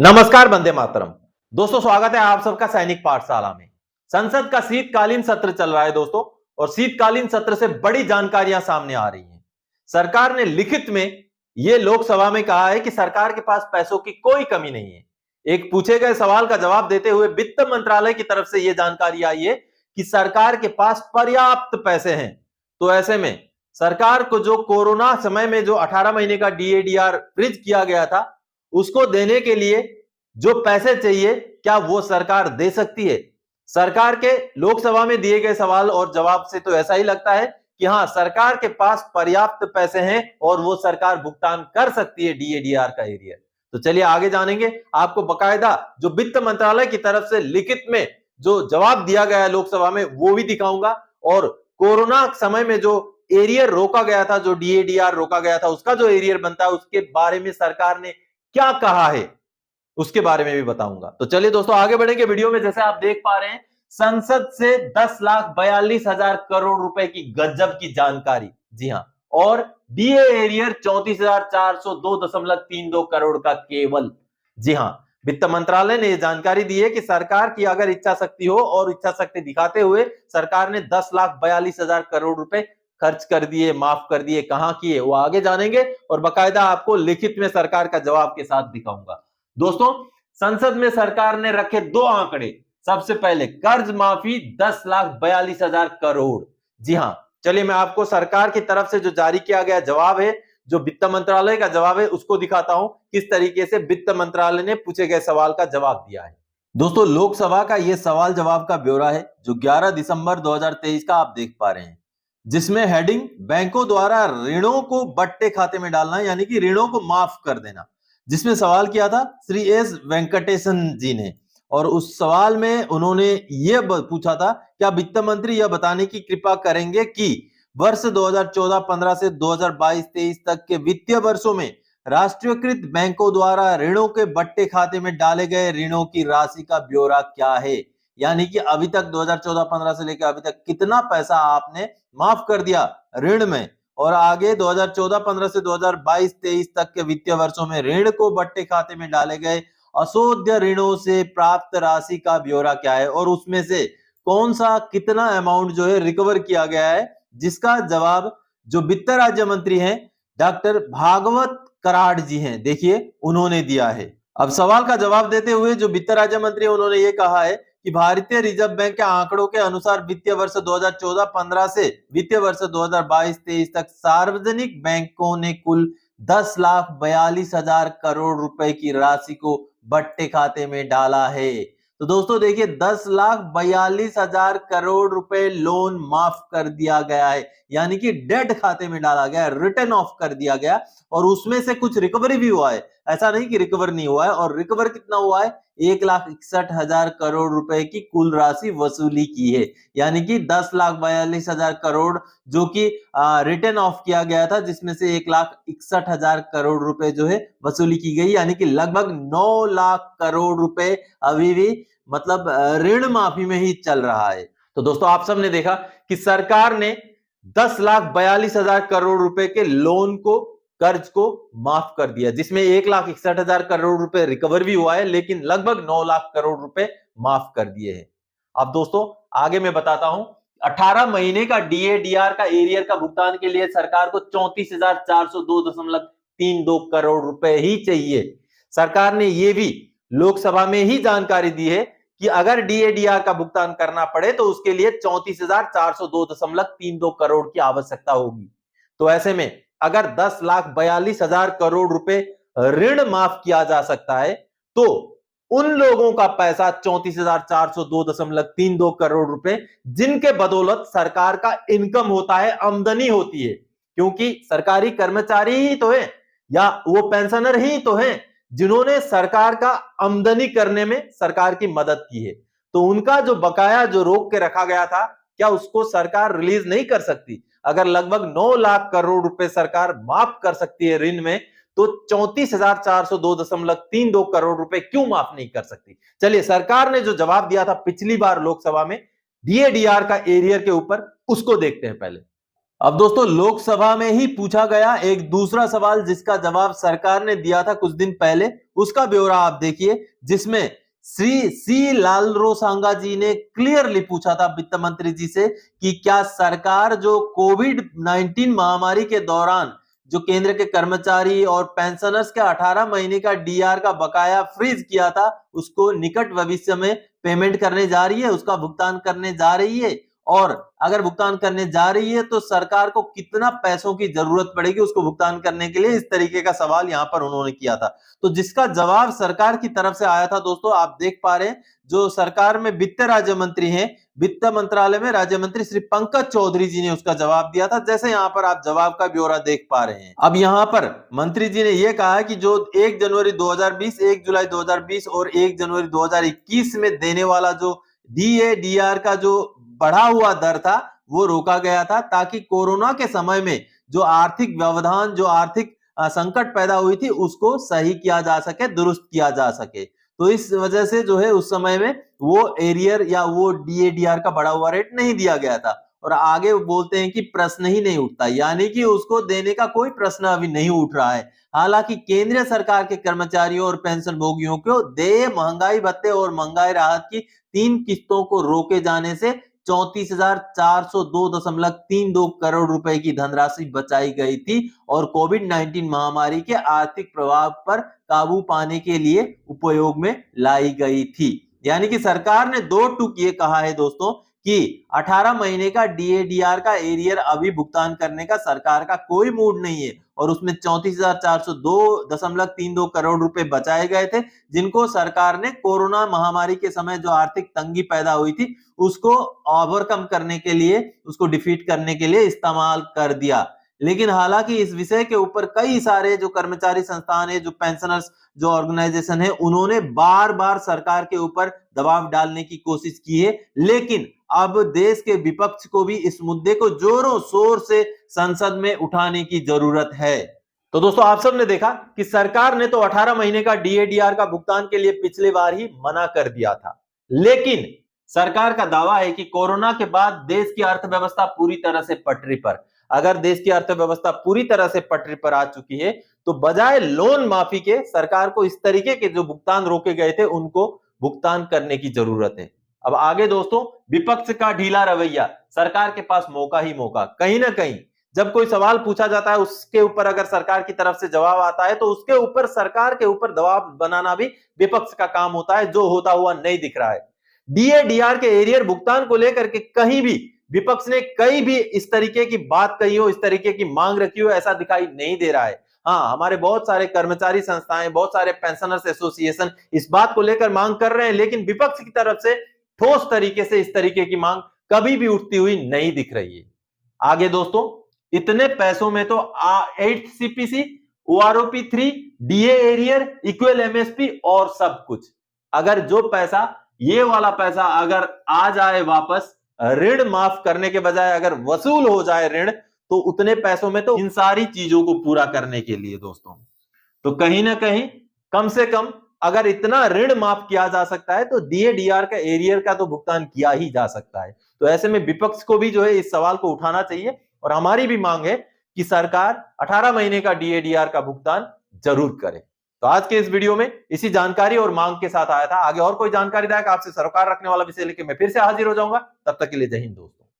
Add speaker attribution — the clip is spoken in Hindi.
Speaker 1: नमस्कार, वंदे मातरम। दोस्तों, स्वागत है आप सबका सैनिक पाठशाला में। संसद का शीतकालीन सत्र चल रहा है दोस्तों, और शीतकालीन सत्र से बड़ी जानकारियां सामने आ रही हैं। सरकार ने लिखित में यह लोकसभा में कहा है कि सरकार के पास पैसों की कोई कमी नहीं है। एक पूछे गए सवाल का जवाब देते हुए वित्त मंत्रालय की तरफ से यह जानकारी आई है कि सरकार के पास पर्याप्त पैसे हैं। तो ऐसे में सरकार को जो कोरोना समय में जो 18 महीने का डीएडीआर फ्रीज किया गया था, उसको देने के लिए जो पैसे चाहिए, क्या वो सरकार दे सकती है? सरकार के लोकसभा में दिए गए सवाल और जवाब से तो ऐसा ही लगता है कि हां, सरकार के पास पर्याप्त पैसे हैं और वो सरकार भुगतान कर सकती है डीएडीआर का एरियर। तो चलिए आगे जानेंगे। आपको बकायदा जो वित्त मंत्रालय की तरफ से लिखित में जो जवाब दिया गया है लोकसभा में, वो भी दिखाऊंगा। और कोरोना समय में जो एरियर रोका गया था, जो डीएडीआर रोका गया था, उसका जो एरियर बनता है, उसके बारे में सरकार ने क्या कहा है, उसके बारे में भी बताऊंगा। तो चलिए दोस्तों आगे बढ़ेंगे वीडियो में। जैसे आप देख पा रहे हैं, संसद से 10,42,000 करोड़ रुपए की गजब की जानकारी। जी हां, और डीए एरियर 34,402.32 करोड़ का केवल। जी हां, वित्त मंत्रालय ने यह जानकारी दी है कि सरकार की अगर इच्छा शक्ति हो और इच्छा शक्ति दिखाते हुए सरकार ने 10,42,000 करोड़ रुपए खर्च कर दिए, माफ कर दिए। कहां किए वो आगे जानेंगे और बकायदा आपको लिखित में सरकार का जवाब के साथ दिखाऊंगा। दोस्तों, संसद में सरकार ने रखे दो आंकड़े। सबसे पहले कर्ज माफी 10,42,000 करोड़। जी हां, चलिए मैं आपको सरकार की तरफ से जो जारी किया गया जवाब है, जो वित्त मंत्रालय का जवाब है, उसको दिखाता हूं किस तरीके से वित्त मंत्रालय ने पूछे गए सवाल का जवाब दिया है। दोस्तों, लोकसभा का यह सवाल जवाब का ब्यौरा है जो 11 दिसंबर 2023 का आप देख पा रहे हैं, जिसमें हेडिंग बैंकों द्वारा ऋणों को बट्टे खाते में डालना, यानी कि ऋणों को माफ कर देना, जिसमें सवाल किया था श्री एस वेंकटेशन जी ने। और उस सवाल में उन्होंने यह पूछा था, क्या वित्त मंत्री यह बताने की कृपा करेंगे कि वर्ष 2014-15 से 2022-23 तक के वित्तीय वर्षों में राष्ट्रीयकृत बैंकों द्वारा ऋणों के बट्टे खाते में डाले गए ऋणों की राशि का ब्यौरा क्या है? यानी कि अभी तक 2014-15 से लेकर अभी तक कितना पैसा आपने माफ कर दिया ऋण में, और आगे 2014-15 से 2022-23 तक के वित्तीय वर्षों में ऋण को बट्टे खाते में डाले गए अशोध्य ऋणों से प्राप्त राशि का ब्यौरा क्या है, और उसमें से कौन सा कितना अमाउंट जो है रिकवर किया गया है, जिसका जवाब जो वित्त राज्य मंत्री हैं डॉक्टर भागवत कराड़ जी हैं, देखिए उन्होंने दिया है। अब सवाल का जवाब देते हुए जो वित्त राज्य मंत्री उन्होंने ये कहा है कि भारतीय रिजर्व बैंक के आंकड़ों के अनुसार वित्तीय वर्ष 2014-15 से वित्तीय वर्ष 2022-23 तक सार्वजनिक बैंकों ने कुल 10,42,000 करोड़ रुपए की राशि को बट्टे खाते में डाला है। तो दोस्तों देखिए, 10,42,000 करोड़ रुपए लोन माफ कर दिया गया है, यानी कि डेट खाते में डाला गया, रिटर्न ऑफ कर दिया गया, और उसमें से कुछ रिकवरी भी हुआ है। ऐसा नहीं कि रिकवर नहीं हुआ है, और रिकवर कितना हुआ है? 1,61,000 करोड़ रुपए की कुल राशि वसूली की है, यानी कि 10,42,000 करोड़ जो कि रिटर्न ऑफ किया गया था, जिसमें से 1,61,000 करोड़ रुपए जो है वसूली की गई, यानी कि लगभग 9 लाख करोड़ रुपए अभी भी मतलब ऋण माफी में ही चल रहा है। तो दोस्तों, आप सबने देखा कि सरकार ने 10,42,000 करोड़ रुपए के लोन को, कर्ज को माफ कर दिया, जिसमें 1,61,000 करोड़ रुपए रिकवर भी हुआ है, लेकिन लगभग 9 लाख करोड़ रुपए माफ कर दिए हैं। अब दोस्तों आगे मैं बताता हूं, 18 महीने का डीएडीआर का एरियर का भुगतान के लिए सरकार को 34,402.32 करोड़ रुपए ही चाहिए। सरकार ने यह भी लोकसभा में ही जानकारी दी है कि अगर डीएडीआर का भुगतान करना पड़े तो उसके लिए 34,402.32 करोड़ की आवश्यकता होगी। तो ऐसे में अगर 10,42,000 करोड़ रुपए ऋण माफ किया जा सकता है, तो उन लोगों का पैसा 34,402.32 करोड़ रुपए, जिनके बदौलत सरकार का इनकम होता है, आमदनी होती है, क्योंकि सरकारी कर्मचारी ही तो है या वो पेंशनर ही तो है जिन्होंने सरकार का आमदनी करने में सरकार की मदद की है। तो उनका जो बकाया जो रोक के रखा गया था, क्या उसको सरकार रिलीज नहीं कर सकती? अगर लगभग 9 लाख करोड़ रुपए सरकार माफ कर सकती है ऋण में, तो 34,402.32 करोड़ रुपए क्यों माफ नहीं कर सकती? चलिए, सरकार ने जो जवाब दिया था पिछली बार लोकसभा में डीएडीआर का एरियर के ऊपर, उसको देखते हैं पहले। अब दोस्तों लोकसभा में ही पूछा गया एक दूसरा सवाल जिसका जवाब सरकार ने दिया था कुछ दिन पहले, उसका ब्यौरा आप देखिए, जिसमें श्री सी लालरोसांगा जी ने क्लियरली पूछा था वित्त मंत्री जी से कि क्या सरकार जो कोविड 19 महामारी के दौरान जो केंद्र के कर्मचारी और पेंशनर्स के 18 महीने का डीआर का बकाया फ्रीज किया था उसको निकट भविष्य में पेमेंट करने जा रही है, उसका भुगतान करने जा रही है, और अगर भुगतान करने जा रही है तो सरकार को कितना पैसों की जरूरत पड़ेगी उसको भुगतान करने के लिए, इस तरीके का सवाल यहां पर उन्होंने किया था। तो जिसका जवाब सरकार की तरफ से आया था दोस्तों, आप देख पा रहे हैं, जो सरकार में वित्त राज्य मंत्री हैं, वित्त मंत्रालय में राज्य मंत्री श्री पंकज चौधरी जी ने उसका जवाब दिया था, जैसे यहां पर आप जवाब का ब्यौरा देख पा रहे हैं। अब यहां पर मंत्री जी ने यह कहा है कि जो 1 जनवरी 2020, 1 जुलाई 2020 और 1 जनवरी 2021 में देने वाला जो डीएडीआर का जो बढ़ा हुआ दर था वो रोका गया था, ताकि कोरोना के समय में जो आर्थिक व्यवधान, जो आर्थिक संकट पैदा हुई थी उसको सही किया जा सके, दुरुस्त किया जा सके। तो इस वजह से जो है उस समय में वो एरियर या वो डीएडीआर का बढ़ा हुआ रेट नहीं दिया गया था, और आगे वो बोलते हैं कि प्रश्न ही नहीं उठता, यानी कि उसको देने का कोई प्रश्न अभी नहीं उठ रहा है। हालांकि केंद्र सरकार के कर्मचारियों और पेंशन भोगियों को देय महंगाई भत्ते और महंगाई राहत की 3 किस्तों को रोके जाने से 34,402.32 करोड़ रुपए की धनराशि बचाई गई थी और कोविड 19 महामारी के आर्थिक प्रभाव पर काबू पाने के लिए उपयोग में लाई गई थी। यानी कि सरकार ने 2 टूक ये कहा है दोस्तों कि 18 महीने का डीएडीआर का एरियर अभी भुगतान करने का सरकार का कोई मूड नहीं है, और उसमें 34,402.32 करोड़ रुपए बचाए गए थे, जिनको सरकार ने कोरोना महामारी के समय जो आर्थिक तंगी पैदा हुई थी उसको ओवरकम करने के लिए, उसको डिफीट करने के लिए इस्तेमाल कर दिया। लेकिन हालांकि इस विषय के ऊपर कई सारे जो कर्मचारी संस्थान है, जो पेंशनर्स जो ऑर्गेनाइजेशन है, उन्होंने बार बार सरकार के ऊपर दबाव डालने की कोशिश की है, लेकिन अब देश के विपक्ष को भी इस मुद्दे को जोरों शोर से संसद में उठाने की जरूरत है। तो दोस्तों आप सबने देखा कि सरकार ने तो 18 महीने का डीएडीआर का भुगतान के लिए पिछली बार ही मना कर दिया था, लेकिन सरकार का दावा है कि कोरोना के बाद देश की अर्थव्यवस्था पूरी तरह से पटरी पर, अगर देश की अर्थव्यवस्था पूरी तरह से पटरी पर आ चुकी है तो बजाय लोन माफी के सरकार को इस तरीके के जो भुगतान रोके गए थे उनको भुगतान करने की जरूरत है। अब आगे दोस्तों विपक्ष का ढीला रवैया, सरकार के पास मौका ही मौका, कहीं ना कहीं जब कोई सवाल पूछा जाता है उसके ऊपर अगर सरकार की तरफ से जवाब आता है तो उसके ऊपर सरकार के ऊपर दबाव बनाना भी विपक्ष का काम होता है, जो होता हुआ नहीं दिख रहा है। डीएडीआर के एरियर भुगतान को लेकर के कहीं भी विपक्ष ने कहीं भी इस तरीके की बात कही हो, इस तरीके की मांग रखी हो, ऐसा दिखाई नहीं दे रहा है। हाँ, हमारे बहुत सारे कर्मचारी संस्थाएं, बहुत सारे पेंशनर्स एसोसिएशन इस बात को लेकर मांग कर रहे हैं, लेकिन विपक्ष की तरफ से ठोस तरीके से इस तरीके की मांग कभी भी उठती हुई नहीं दिख रही है। आगे दोस्तों इतने पैसों में तो 8 CPC, OROP 3, DA arrear, equal MSP और सब कुछ, अगर जो पैसा ये वाला पैसा अगर आ जाए वापस, ऋण माफ करने के बजाय अगर वसूल हो जाए ऋण, तो उतने पैसों में तो इन सारी चीजों को पूरा करने के लिए दोस्तों, तो कहीं ना कहीं कम से कम अगर इतना ऋण माफ किया जा सकता है तो डीएडीआर का एरियर का तो भुगतान किया ही जा सकता है। तो ऐसे में विपक्ष को भी जो है इस सवाल को उठाना चाहिए, और हमारी भी मांग है कि सरकार 18 महीने का डीएडीआर का भुगतान जरूर करे। तो आज के इस वीडियो में इसी जानकारी और मांग के साथ आया था। आगे और कोई जानकारीदायक आपसे सरोकार रखने वाला विषय लेकर मैं फिर से हाजिर हो जाऊंगा। तब तक के लिए जय हिंद दोस्तों।